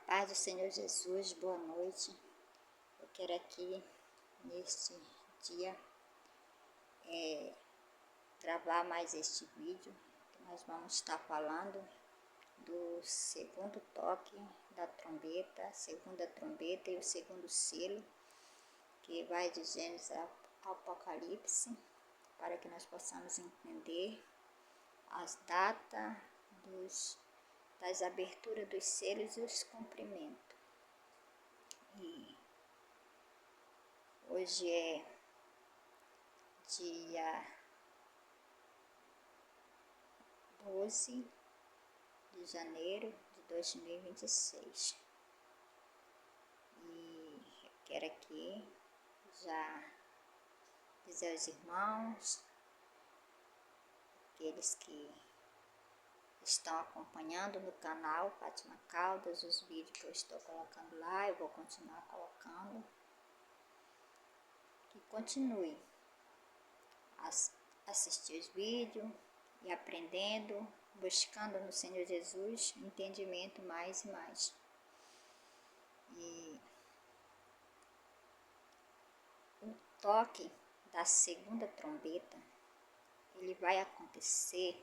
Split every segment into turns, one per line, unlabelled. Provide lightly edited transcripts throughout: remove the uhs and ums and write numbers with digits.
Paz do Senhor Jesus, boa noite. Eu quero aqui, neste dia, gravar mais este vídeo, que nós vamos estar falando do segundo toque da trombeta, a segunda trombeta e o segundo selo, que vai de Gênesis ao Apocalipse, para que nós possamos entender as datas das aberturas dos selos e os cumprimentos. E hoje é dia 12 de janeiro de 2026. E eu quero aqui já dizer aos irmãos, aqueles que estão acompanhando no canal Fátima Caldas, os vídeos que eu estou colocando lá, eu vou continuar colocando, que continue a assistir os vídeos e aprendendo, buscando no Senhor Jesus entendimento mais e mais. E o toque da segunda trombeta, ele vai acontecer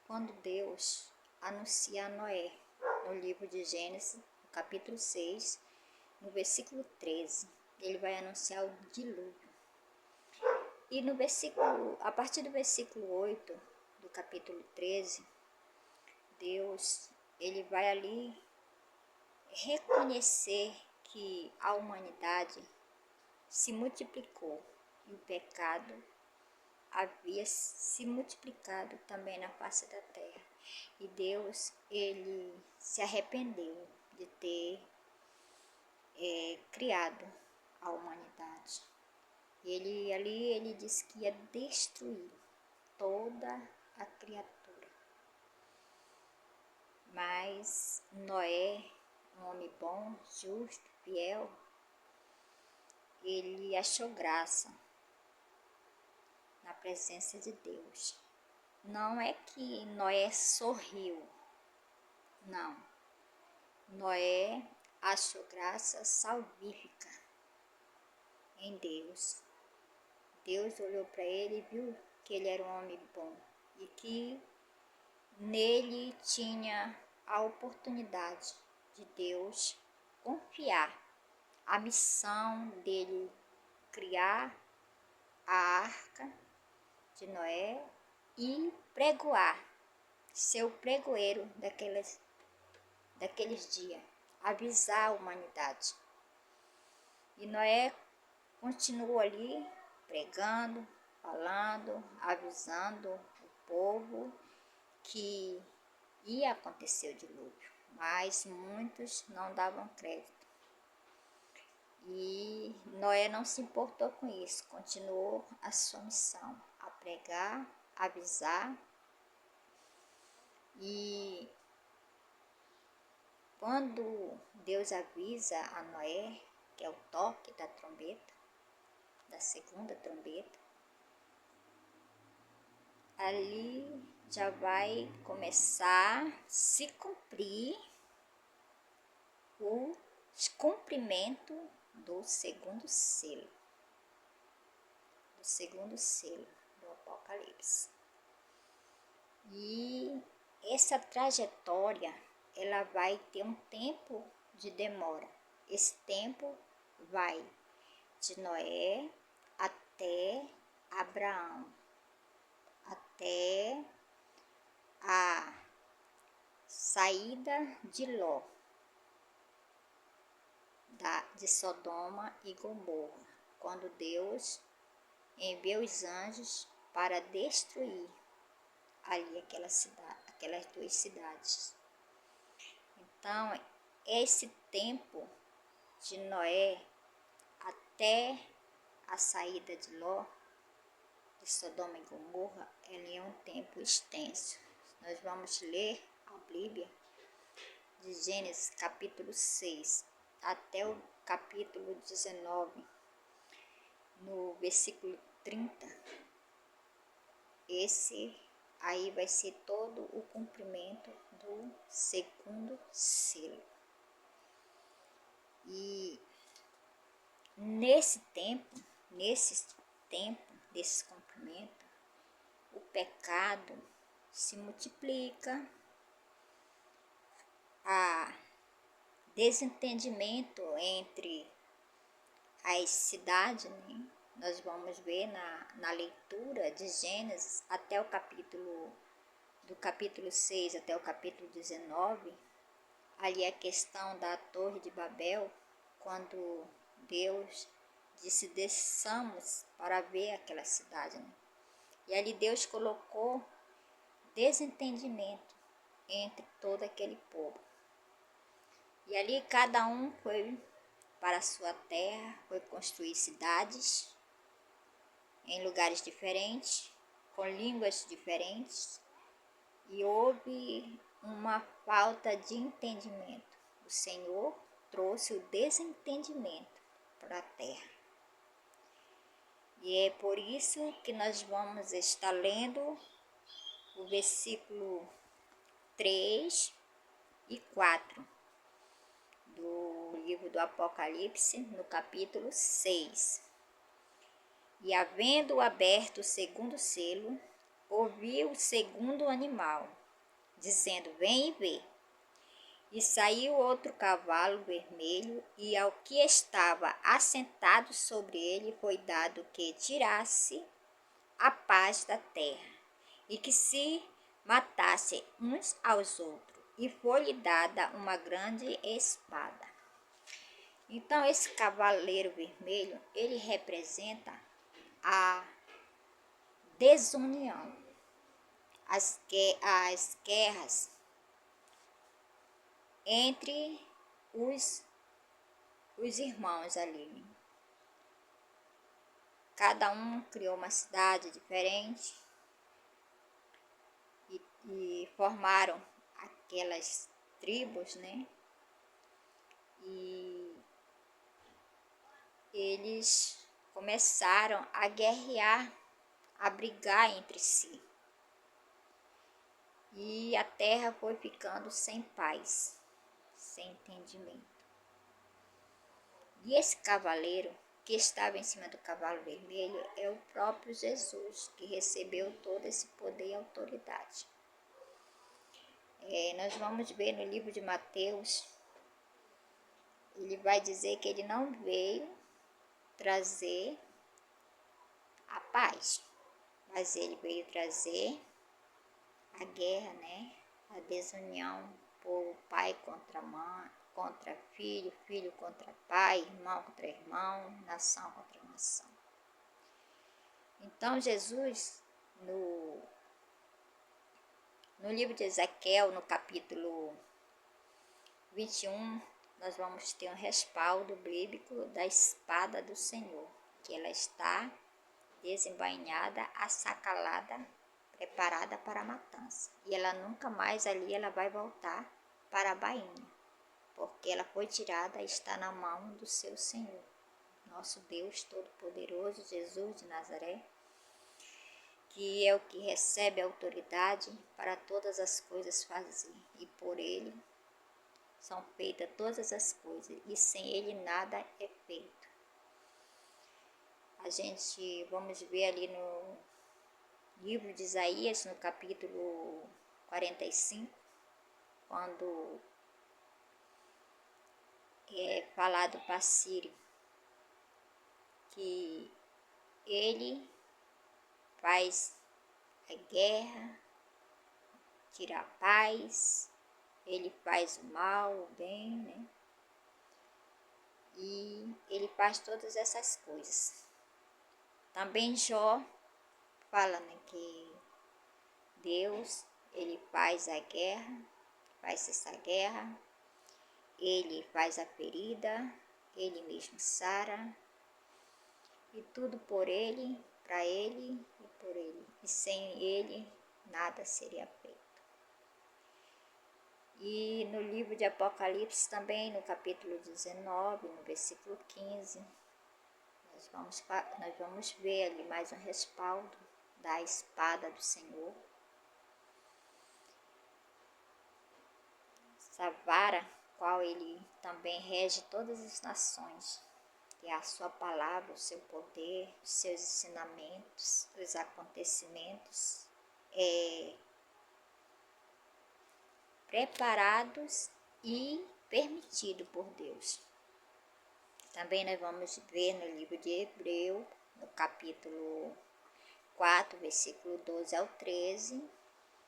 quando Deus anuncia a Noé, no livro de Gênesis, no capítulo 6, no versículo 13, ele vai anunciar o dilúvio. E no versículo, a partir do versículo 8 do capítulo 13, Deus, ele vai ali reconhecer que a humanidade se multiplicou e o pecado havia se multiplicado também na face da terra. E Deus, ele se arrependeu de ter criado a humanidade. Ele disse que ia destruir toda a criatura. Mas Noé, um homem bom, justo, fiel, ele achou graça na presença de Deus. Não é que Noé sorriu, não. Noé achou graça salvífica em Deus. Deus olhou para ele e viu que ele era um homem bom e que nele tinha a oportunidade de Deus confiar a missão dele criar a arca de Noé e pregoar, ser o pregoeiro daqueles dias, avisar a humanidade. E Noé continuou ali pregando, falando, avisando o povo que ia acontecer o dilúvio, mas muitos não davam crédito. E Noé não se importou com isso, continuou a sua missão, a pregar, avisar. E quando Deus avisa a Noé, que é o toque da trombeta, da segunda trombeta, ali já vai começar a se cumprir o cumprimento do segundo selo, do Apocalipse. E essa trajetória, ela vai ter um tempo de demora. Esse tempo vai de Noé até Abraão, até a saída de Ló, de Sodoma e Gomorra, quando Deus enviou os anjos para destruir ali aquelas duas cidades. Então, esse tempo de Noé até a saída de Ló, de Sodoma e Gomorra, ele é um tempo extenso. Nós vamos ler a Bíblia de Gênesis capítulo 6 até o capítulo 19, no versículo 30. Esse aí vai ser todo o cumprimento do segundo selo. E nesse tempo, desse cumprimento, o pecado se multiplica, a desentendimento entre as cidades, né? Nós vamos ver na leitura de Gênesis até do capítulo 6 até o capítulo 19, ali a questão da Torre de Babel, quando Deus disse: desçamos para ver aquela cidade, né? E ali Deus colocou desentendimento entre todo aquele povo. E ali cada um foi para a sua terra, foi construir cidades em lugares diferentes, com línguas diferentes, e houve uma falta de entendimento. O Senhor trouxe o desentendimento para a terra. E é por isso que nós vamos estar lendo o versículo 3 e 4 do livro do Apocalipse, no capítulo 6. E havendo aberto o segundo selo, ouvi o segundo animal, dizendo: vem e vê. E saiu outro cavalo vermelho, e ao que estava assentado sobre ele foi dado que tirasse a paz da terra, e que se matasse uns aos outros, e foi-lhe dada uma grande espada. Então esse cavaleiro vermelho, ele representa a desunião, as guerras entre os irmãos ali. Cada um criou uma cidade diferente e formaram aquelas tribos, né? E eles começaram a guerrear, a brigar entre si. E a terra foi ficando sem paz, sem entendimento. E esse cavaleiro que estava em cima do cavalo vermelho é o próprio Jesus, que recebeu todo esse poder e autoridade. Nós vamos ver no livro de Mateus, ele vai dizer que ele não veio trazer a paz, mas ele veio trazer a guerra, né? A desunião, por pai contra mãe, contra filho, filho contra pai, irmão contra irmão, nação contra nação. Então Jesus, no livro de Ezequiel, no capítulo 21, nós vamos ter um respaldo bíblico da espada do Senhor, que ela está desembainhada, assacalada, preparada para a matança. E ela nunca mais ali ela vai voltar para a bainha, porque ela foi tirada e está na mão do seu Senhor, nosso Deus Todo-Poderoso, Jesus de Nazaré, que é o que recebe a autoridade para todas as coisas fazer, e por ele são feitas todas as coisas, e sem ele nada é feito. A gente vamos ver ali no livro de Isaías, no capítulo 45, quando é falado para Sírio que ele faz a guerra, tira a paz, ele faz o mal, o bem, né? E ele faz todas essas coisas. Também Jó fala, né, que Deus, ele faz a guerra, faz essa guerra, ele faz a ferida, ele mesmo sara, e tudo por ele, para ele e por ele. E sem ele, nada seria feito. E no livro de Apocalipse também, no capítulo 19, no versículo 15, nós vamos ver ali mais um respaldo da espada do Senhor. Essa vara, qual ele também rege todas as nações, que é a sua palavra, o seu poder, os seus ensinamentos, os acontecimentos preparados e permitidos por Deus. Também nós vamos ver no livro de Hebreu, no capítulo 4, versículo 12 ao 13,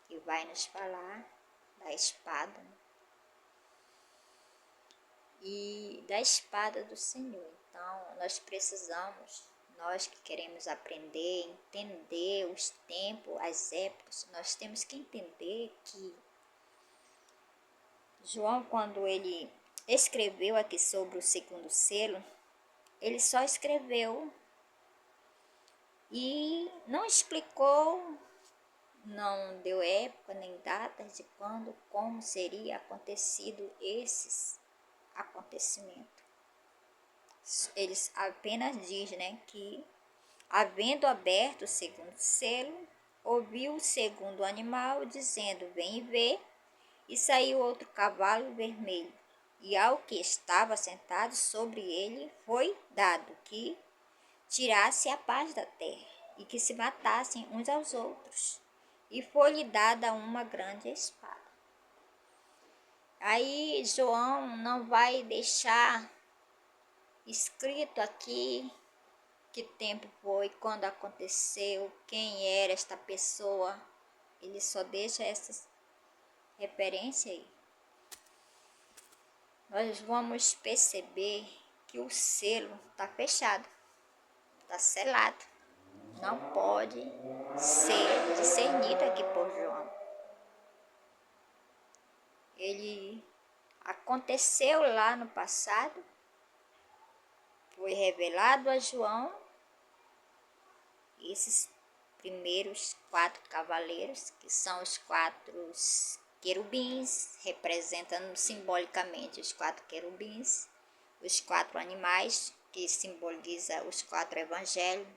que vai nos falar da espada, e da espada do Senhor. Então, nós precisamos, nós que queremos aprender, entender os tempos, as épocas, nós temos que entender que João, quando ele escreveu aqui sobre o segundo selo, ele só escreveu e não explicou, não deu época nem datas de quando, como seria acontecido esses acontecimentos. Eles apenas diz, que havendo aberto o segundo selo, ouviu o segundo animal dizendo: vem e vê. E saiu outro cavalo vermelho, e ao que estava sentado sobre ele foi dado que tirasse a paz da terra, e que se matassem uns aos outros, e foi-lhe dada uma grande espada. Aí João não vai deixar escrito aqui que tempo foi, quando aconteceu, quem era esta pessoa. Ele só deixa essas referências aí. Nós vamos perceber que o selo está fechado, está selado. Não pode ser discernido aqui por João. Ele aconteceu lá no passado, foi revelado a João, esses primeiros 4 cavaleiros, que são os 4 querubins, representando simbolicamente os 4 querubins, os 4 animais, que simboliza os 4 evangelhos,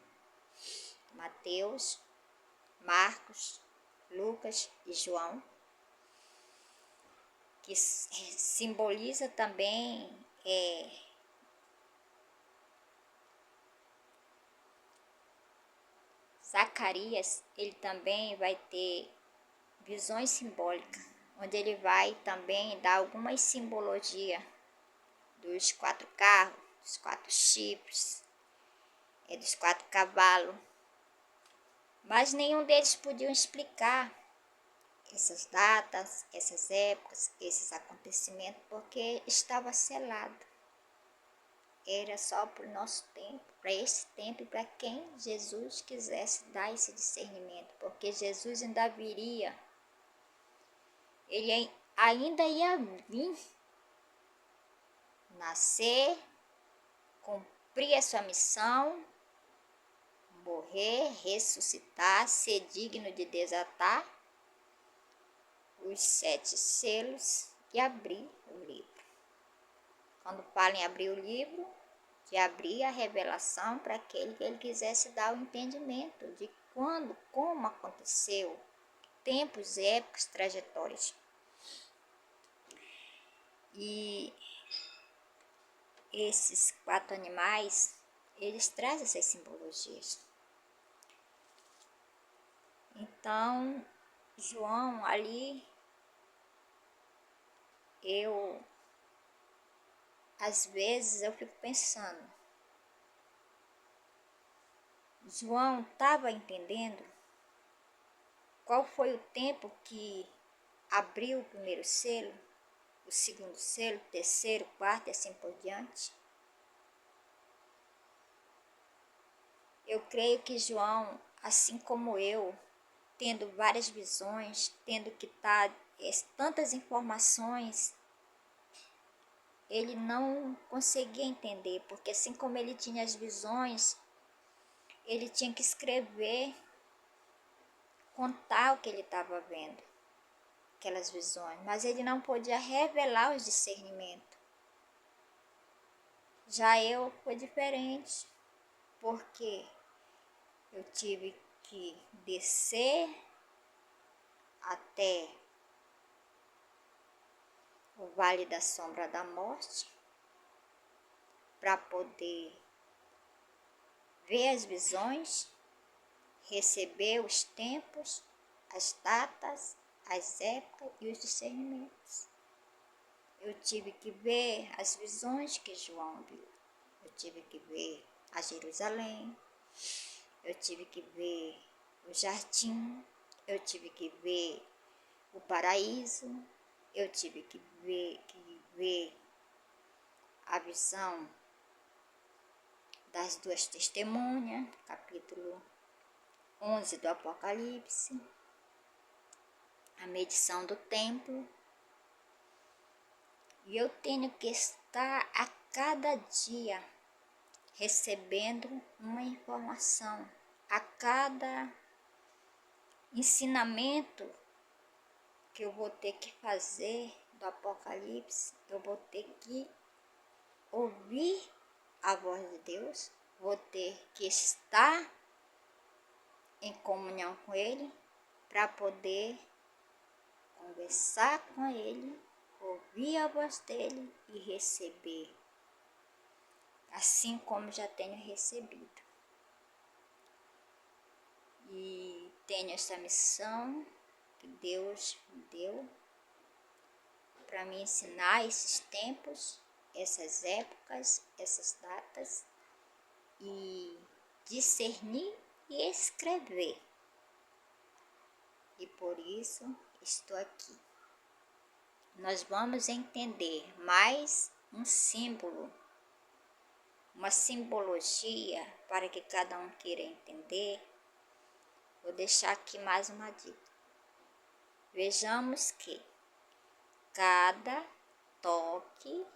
Mateus, Marcos, Lucas e João, que simboliza também Zacarias. Ele também vai ter visões simbólicas, onde ele vai também dar algumas simbologia dos 4 carros, dos 4 chifres, dos 4 cavalos, mas nenhum deles podiam explicar essas datas, essas épocas, esses acontecimentos, porque estava selado. Era só para o nosso tempo, para esse tempo e para quem Jesus quisesse dar esse discernimento, porque Jesus ainda viria, ele ainda ia vir, nascer, cumprir a sua missão, morrer, ressuscitar, ser digno de desatar os 7 selos e abrir o livro. Quando fala em abrir o livro, de abrir a revelação para aquele que ele quisesse dar o entendimento de quando, como aconteceu, tempos, épocas, trajetórias. E esses 4 animais, eles trazem essas simbologias. Então, João ali, às vezes eu fico pensando, João estava entendendo qual foi o tempo que abriu o primeiro selo, o segundo selo, o terceiro, o quarto e assim por diante? Eu creio que João, assim como eu, tendo várias visões, tendo que dar tantas informações, ele não conseguia entender, porque assim como ele tinha as visões, ele tinha que escrever, contar o que ele estava vendo, aquelas visões, mas ele não podia revelar os discernimentos. Já eu foi diferente, porque eu tive que descer até o vale da sombra da morte, para poder ver as visões, receber os tempos, as datas, as épocas e os discernimentos. Eu tive que ver as visões que João viu. Eu tive que ver a Jerusalém. Eu tive que ver o jardim. Eu tive que ver o paraíso. Eu tive que ver a visão das duas testemunhas, capítulo 11 do Apocalipse, a medição do templo. E eu tenho que estar a cada dia recebendo uma informação, a cada ensinamento que eu vou ter que fazer do Apocalipse, eu vou ter que ouvir a voz de Deus, vou ter que estar em comunhão com Ele para poder conversar com Ele, ouvir a voz dele e receber, assim como já tenho recebido. E tenho essa missão que Deus me deu para me ensinar esses tempos, essas épocas, essas datas, e discernir e escrever. E por isso estou aqui. Nós vamos entender mais um símbolo, uma simbologia para que cada um queira entender. Vou deixar aqui mais uma dica. Vejamos que cada toque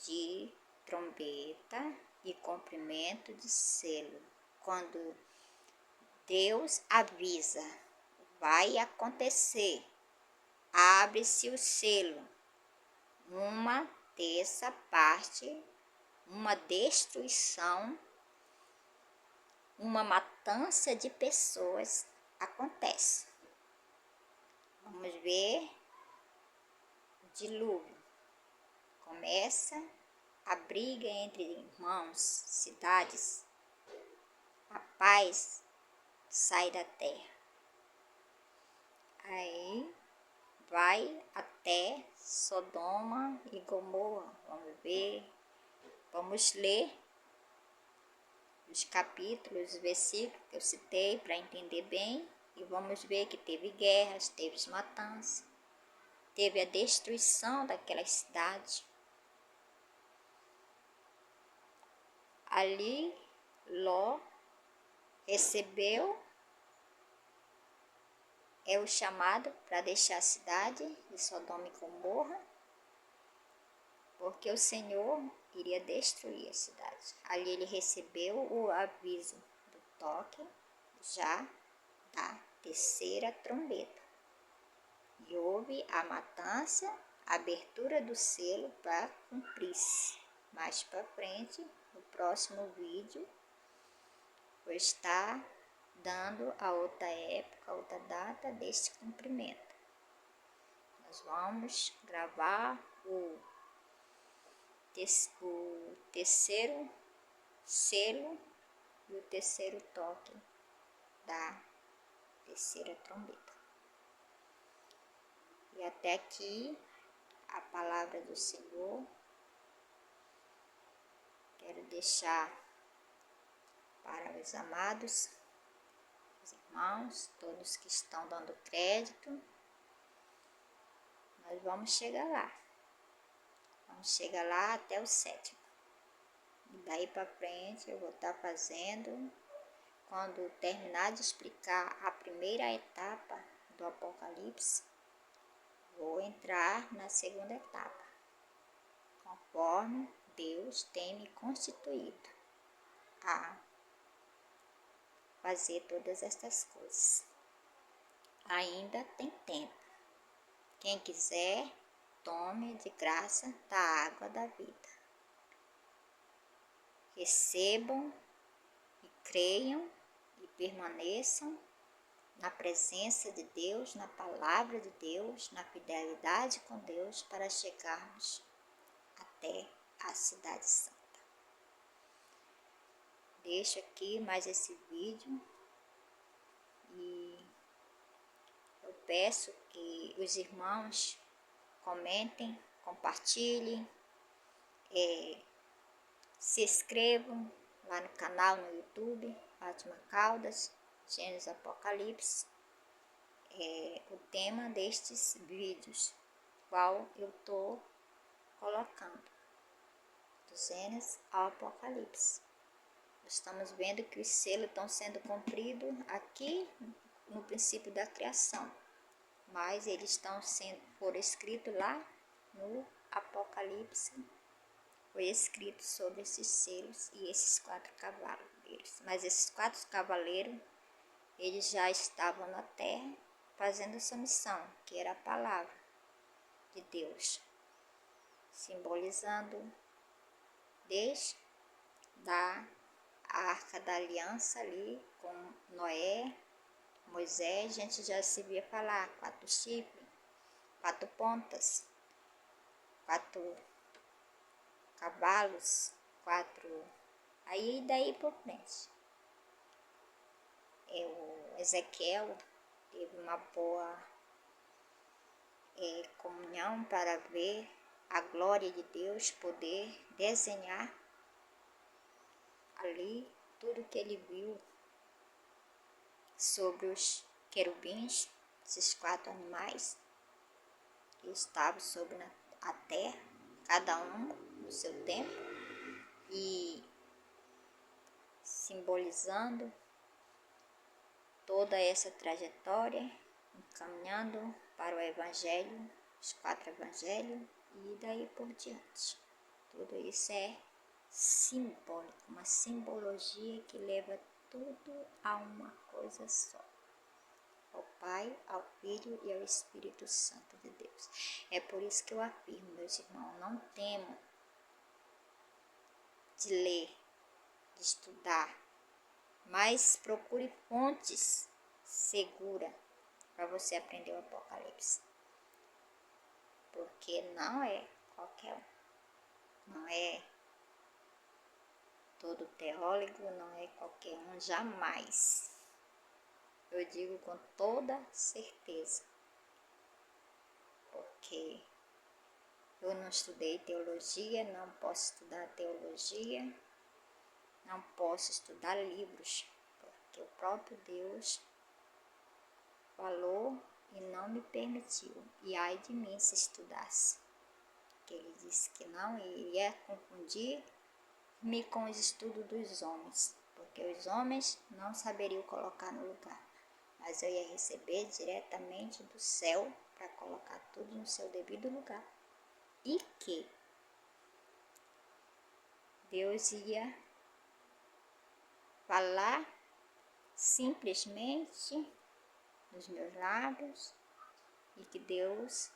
de trombeta e cumprimento de selo, quando Deus avisa, vai acontecer, abre-se o selo, uma terça parte, uma destruição, uma matança de pessoas acontece. Vamos ver o dilúvio. Começa a briga entre irmãos, cidades. A paz sai da terra. Aí vai até Sodoma e Gomorra. Vamos ver, vamos ler os capítulos, os versículos que eu citei para entender bem. E vamos ver que teve guerras, teve matanças, teve a destruição daquela cidade. Ali, Ló recebeu o chamado para deixar a cidade de Sodoma e Gomorra, porque o Senhor iria destruir a cidade. Ali ele recebeu o aviso do toque já da terceira trombeta. E houve a matança, a abertura do selo para cumprir-se. Mais para frente, no próximo vídeo, vou estar dando a outra época, a outra data deste cumprimento. Nós vamos gravar o terceiro selo e o terceiro toque da terceira trombeta. E até aqui a palavra do Senhor. Quero deixar para os amados, os irmãos, todos que estão dando crédito. Nós vamos chegar lá. Vamos chegar lá até o 7º. E daí para frente eu vou estar fazendo, quando terminar de explicar a primeira etapa do Apocalipse, vou entrar na segunda etapa, conforme Deus tem me constituído a fazer todas estas coisas. Ainda tem tempo. Quem quiser, tome de graça da água da vida. Recebam e creiam e permaneçam na presença de Deus, na palavra de Deus, na fidelidade com Deus, para chegarmos até a cidade santa. Deixo aqui mais esse vídeo e eu peço que os irmãos comentem, compartilhem, se inscrevam lá no canal no YouTube, Fátima Caldas, Gênesis Apocalipse. O tema destes vídeos, qual eu estou colocando, do Gênesis ao Apocalipse. Estamos vendo que os selos estão sendo cumpridos aqui no princípio da criação, mas eles foram escritos lá no Apocalipse, foi escrito sobre esses selos e esses 4 cavaleiros. Mas esses 4 cavaleiros, eles já estavam na terra fazendo sua missão, que era a palavra de Deus, simbolizando desde a Arca da Aliança ali com Noé, Moisés. A gente já se via falar 4 chifres, 4 pontas, 4 cavalos, 4, aí daí por frente. O Ezequiel teve uma boa comunhão para ver a glória de Deus, poder desenhar ali tudo que ele viu sobre os querubins, esses 4 animais que estavam sobre a terra, cada um no seu tempo, e simbolizando toda essa trajetória, encaminhando para o Evangelho, os 4 Evangelhos, e daí por diante. Tudo isso é simbólico, uma simbologia que leva tudo a uma coisa só: ao Pai, ao Filho e ao Espírito Santo de Deus. É por isso que eu afirmo, meus irmãos, não temo de ler, de estudar, mas procure fontes seguras para você aprender o Apocalipse. Porque não é qualquer um, não é todo teólogo, não é qualquer um, jamais. Eu digo com toda certeza, porque eu não estudei teologia, não posso estudar teologia, não posso estudar livros, porque o próprio Deus falou e não me permitiu. E ai de mim se estudasse, que ele disse que não iria confundir-me com os estudos dos homens, porque os homens não saberiam colocar no lugar, mas eu ia receber diretamente do céu para colocar tudo no seu devido lugar. E que Deus ia falar simplesmente nos meus lábios, e que Deus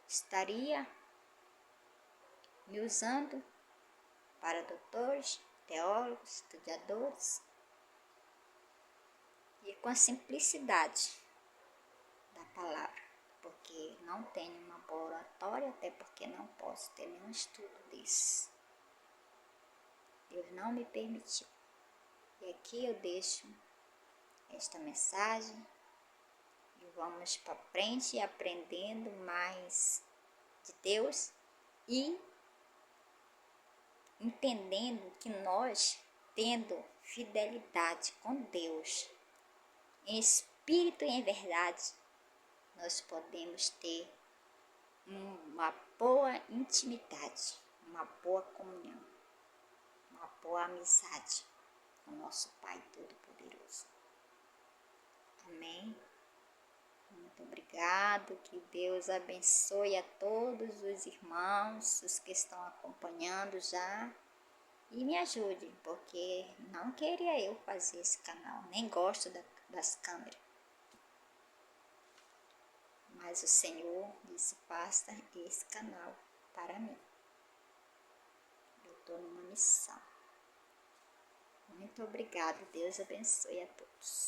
estaria me usando para doutores, teólogos, estudadores, e com a simplicidade da palavra, porque não tenho uma boa oratória, até porque não posso ter nenhum estudo disso. Deus não me permitiu. E aqui eu deixo esta mensagem e vamos para frente aprendendo mais de Deus e entendendo que nós, tendo fidelidade com Deus, em espírito e em verdade, nós podemos ter uma boa intimidade, uma boa comunhão, uma boa amizade com o nosso Pai Todo-Poderoso. Amém? Muito obrigado, que Deus abençoe a todos os irmãos, os que estão acompanhando já, e me ajude, porque não queria eu fazer esse canal, nem gosto das câmeras. Mas o Senhor disse: faça esse canal para mim. Eu estou numa missão. Muito obrigado, Deus abençoe a todos.